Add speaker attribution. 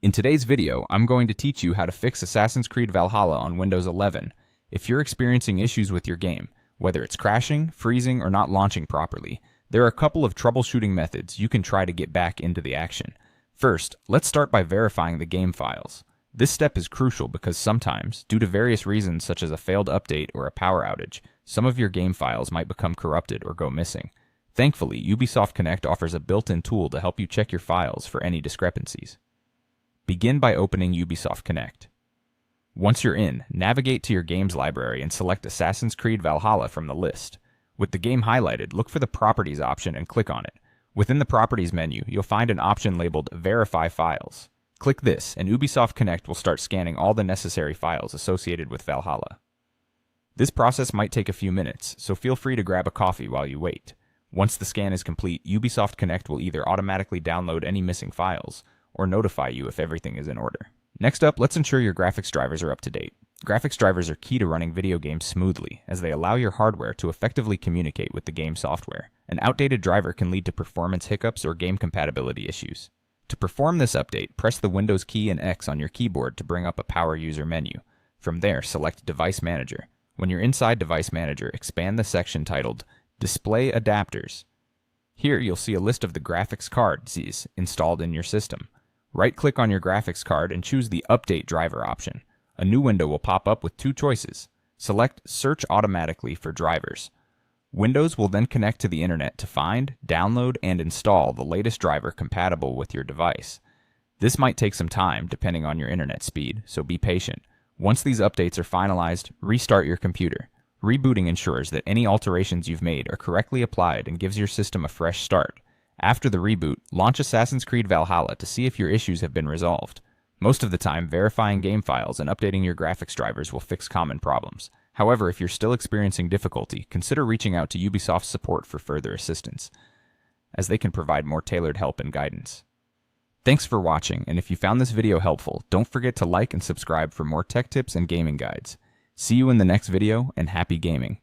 Speaker 1: In today's video, I'm going to teach you how to fix Assassin's Creed Valhalla on Windows 11. If you're experiencing issues with your game, whether it's crashing, freezing, or not launching properly, there are a couple of troubleshooting methods you can try to get back into the action. First, let's start by verifying the game files. This step is crucial because sometimes, due to various reasons such as a failed update or a power outage, some of your game files might become corrupted or go missing. Thankfully, Ubisoft Connect offers a built-in tool to help you check your files for any discrepancies. Begin by opening Ubisoft Connect. Once you're in, navigate to your games library and select Assassin's Creed Valhalla from the list. With the game highlighted, look for the Properties option and click on it. Within the Properties menu, you'll find an option labeled Verify Files. Click this, and Ubisoft Connect will start scanning all the necessary files associated with Valhalla. This process might take a few minutes, so feel free to grab a coffee while you wait. Once the scan is complete, Ubisoft Connect will either automatically download any missing files, or notify you if everything is in order. Next up, let's ensure your graphics drivers are up to date. Graphics drivers are key to running video games smoothly, as they allow your hardware to effectively communicate with the game software. An outdated driver can lead to performance hiccups or game compatibility issues. To perform this update, press the Windows key and X on your keyboard to bring up a Power User menu. From there, select Device Manager. When you're inside Device Manager, expand the section titled Display Adapters. Here, you'll see a list of the graphics cards installed in your system. Right-click on your graphics card and choose the Update Driver option. A new window will pop up with two choices. Select Search Automatically for drivers. Windows will then connect to the internet to find, download, and install the latest driver compatible with your device. This might take some time depending on your internet speed, so be patient. Once these updates are finalized, restart your computer. Rebooting ensures that any alterations you've made are correctly applied and gives your system a fresh start. After the reboot, launch Assassin's Creed Valhalla to see if your issues have been resolved. Most of the time, verifying game files and updating your graphics drivers will fix common problems. However, if you're still experiencing difficulty, consider reaching out to Ubisoft support for further assistance, as they can provide more tailored help and guidance. Thanks for watching, and if you found this video helpful, don't forget to like and subscribe for more tech tips and gaming guides. See you in the next video, and happy gaming!